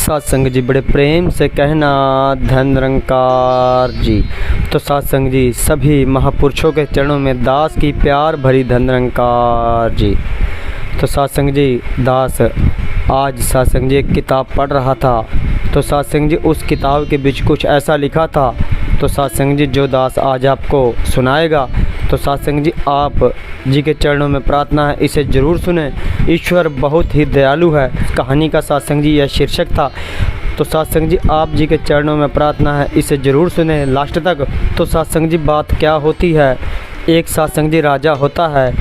सत्संग जी बड़े प्रेम से कहना धन निरंकार जी। तो सत्संग जी सभी महापुरुषों के चरणों में दास की प्यार भरी धन निरंकार जी। तो सत्संग जी दास आज सत्संग जी एक किताब पढ़ रहा था। तो सत्संग जी उस किताब के बीच कुछ ऐसा लिखा था। तो सत्संग जी जो दास आज आपको सुनाएगा तो सत्संग जी आप जी के चरणों में प्रार्थना है इसे ज़रूर सुने। ईश्वर बहुत ही दयालु है। कहानी का सत्संग जी यह शीर्षक था। तो सत्संग जी आप जी के चरणों में प्रार्थना है इसे ज़रूर सुने लास्ट तक। तो सत्संग जी बात क्या होती है, एक सत्संग जी राजा होता है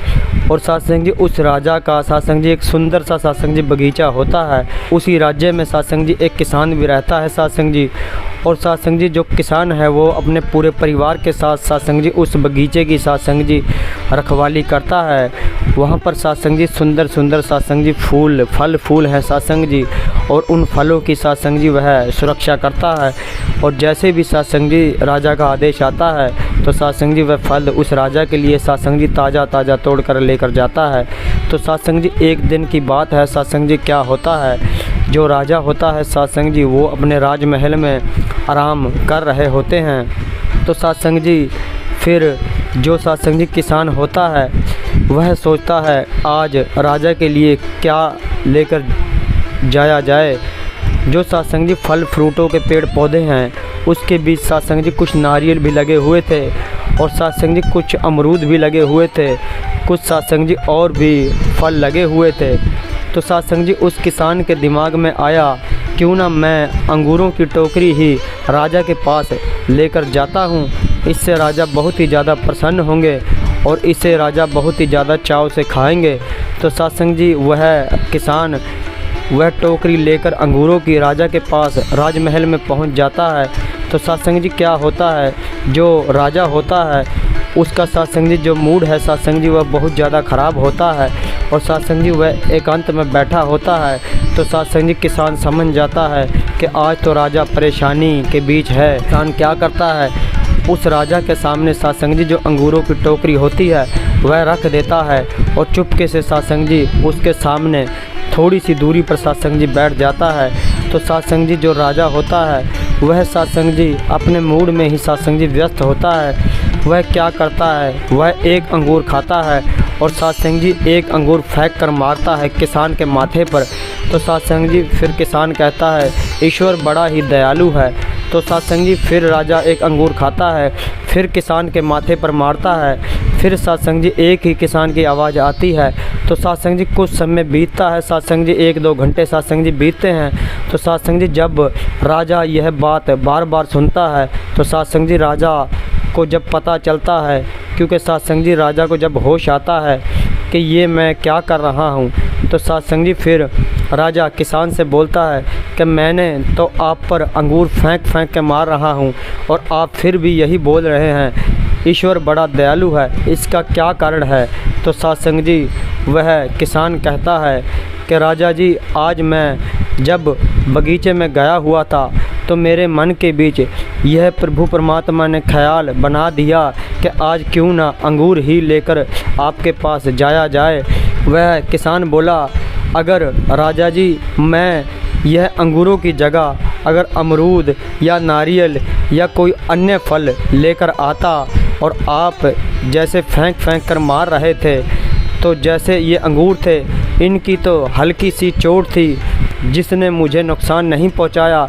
और सत्संग जी उस राजा का सत्संग जी एक सुंदर सा सत्संग जी बगीचा होता है। उसी राज्य में सत्संग जी एक किसान भी रहता है सत्संग जी। और सत्संग जी जो किसान है वो अपने पूरे परिवार के साथ सत्संग जी उस बगीचे की सत्संग जी रखवाली करता है। वहाँ पर सत्संग जी सुंदर सुंदर सत्संग जी फल फूल है सत्संग जी, और उन फलों की सत्संग जी वह सुरक्षा करता है। और जैसे भी सत्संग जी राजा का आदेश आता है तो सत्संग जी वह फल उस राजा के लिए सत्संग जी ताज़ा ताज़ा तोड़ कर लेकर जाता है। तो सत्संग जी एक दिन की बात है सत्संग जी क्या होता है, जो राजा होता है सत्संग जी वो अपने राजमहल में आराम कर रहे होते हैं। तो सत्संग जी फिर जो सत्संग जी किसान होता है वह सोचता है आज राजा के लिए क्या लेकर जाया जाए। जो सत्संग जी फल फ्रूटों के पेड़ पौधे हैं उसके बीच सत्संग जी कुछ नारियल भी लगे हुए थे और सत्संग जी कुछ अमरूद भी लगे हुए थे, कुछ सत्संग जी और भी फल लगे हुए थे। तो सत्संग जी उस किसान के दिमाग में आया क्यों ना मैं अंगूरों की टोकरी ही राजा के पास लेकर जाता हूँ, इससे राजा बहुत ही ज़्यादा प्रसन्न होंगे और इसे राजा बहुत ही ज़्यादा चाव से खाएंगे। तो सत्संग जी वह किसान वह टोकरी लेकर अंगूरों की राजा के पास राजमहल में पहुंच जाता है। तो सत्संग जी क्या होता है, जो राजा होता है उसका सत्संग जी जो मूड है सत्संग जी वह बहुत ज़्यादा ख़राब होता है और सत्संग जी वह एकांत में बैठा होता है। तो सत्संग जी किसान समझ जाता है कि आज तो राजा परेशानी के बीच है। किसान क्या करता है, उस राजा के सामने सत्संग जी जो अंगूरों की टोकरी होती है वह रख देता है और चुपके से सत्संग जी उसके सामने थोड़ी सी दूरी पर सत्संग जी बैठ जाता है। तो सत्संग जी जो राजा होता है वह सत्संग जी अपने मूड में ही सत्संग जी व्यस्त होता है। वह क्या करता है, वह एक अंगूर खाता है और सत्संग जी एक अंगूर फेंक कर मारता है किसान के माथे पर। तो सत्संग जी फिर किसान कहता है ईश्वर बड़ा ही दयालु है। तो सत्संग जी फिर राजा एक अंगूर खाता है, फिर किसान के माथे पर मारता है। फिर सत्संग जी एक ही किसान की आवाज़ आती है। तो सत्संग जी कुछ समय बीतता है, सत्संग जी 1-2 घंटे सत्संग जी बीतते हैं। तो सत्संग जी जब राजा यह बात बार बार सुनता है तो सत्संग जी राजा को जब पता चलता है, क्योंकि सत्संग जी राजा को जब होश आता है कि ये मैं क्या कर रहा हूँ, तो सत्संग जी फिर राजा किसान से बोलता है कि मैंने तो आप पर अंगूर फेंक फेंक के मार रहा हूँ और आप फिर भी यही बोल रहे हैं ईश्वर बड़ा दयालु है, इसका क्या कारण है। तो सत्संग जी वह किसान कहता है कि राजा जी आज मैं जब बगीचे में गया हुआ था तो मेरे मन के बीच यह प्रभु परमात्मा ने ख्याल बना दिया कि आज क्यों ना अंगूर ही लेकर आपके पास जाया जाए। वह किसान बोला अगर राजा जी मैं यह अंगूरों की जगह अगर अमरूद या नारियल या कोई अन्य फल लेकर आता और आप जैसे फेंक फेंक कर मार रहे थे, तो जैसे ये अंगूर थे इनकी तो हल्की सी चोट थी जिसने मुझे नुकसान नहीं पहुंचाया,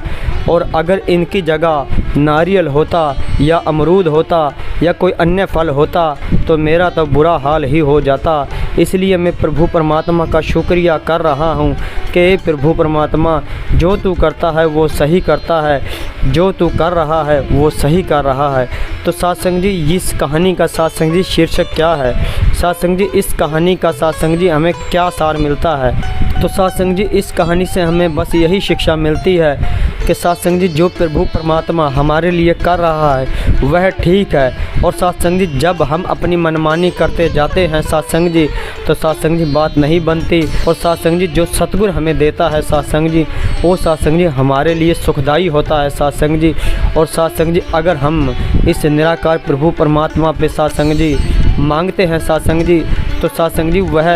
और अगर इनकी जगह नारियल होता या अमरूद होता या कोई अन्य फल होता तो मेरा तो बुरा हाल ही हो जाता। इसलिए मैं प्रभु परमात्मा का शुक्रिया कर रहा हूँ कि प्रभु परमात्मा जो तू करता है वो सही करता है, जो तू कर रहा है वो सही कर रहा है। तो सत्संग जी इस कहानी का सत्संग जी शीर्षक क्या है, सत्संग जी इस कहानी का सत्संग जी हमें क्या सार मिलता है। तो सत्संग जी इस कहानी से हमें बस यही शिक्षा मिलती है कि सत्संग जी जो प्रभु परमात्मा हमारे लिए कर रहा है वह ठीक है, और सत्संग जी जब हम अपनी मनमानी करते जाते हैं सत्संग जी तो सत्संग जी बात नहीं बनती। और सत्संग जी जो सतगुर हमें देता है सत्संग जी वो सत्संग जी हमारे लिए सुखदाई होता है सत्संग जी। और सत्संग जी अगर हम इस निराकार प्रभु परमात्मा पे सत्संग जी मांगते हैं सत्संग जी तो सत्संग जी वह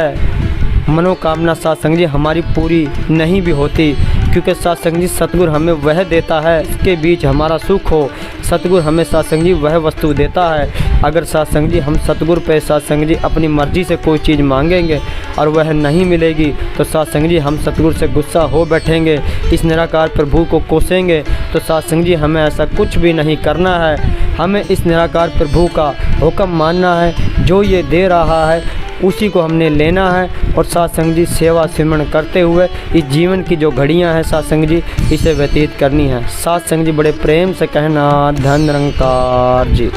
मनोकामना सत्संग जी हमारी पूरी नहीं भी होती, क्योंकि सत्संग जी सतगुरु हमें वह देता है इसके बीच हमारा सुख हो। सतगुरु हमें सत्संग जी वह वस्तु देता है। अगर सत्संग जी हम सतगुरु पे सत्संग जी अपनी मर्जी से कोई चीज़ मांगेंगे और वह नहीं मिलेगी तो सत्संग जी हम सतगुरु से गुस्सा हो बैठेंगे, इस निराकार प्रभु को कोसेंगे। तो सत्संग जी हमें ऐसा कुछ भी नहीं करना है। हमें इस निराकार प्रभु का हुक्म मानना है, जो ये दे रहा है उसी को हमने लेना है और सत्संग जी सेवा सिमरन करते हुए इस जीवन की जो घड़ियां हैं सत्संग जी इसे व्यतीत करनी है। सत्संग जी बड़े प्रेम से कहना धन निरंकार जी।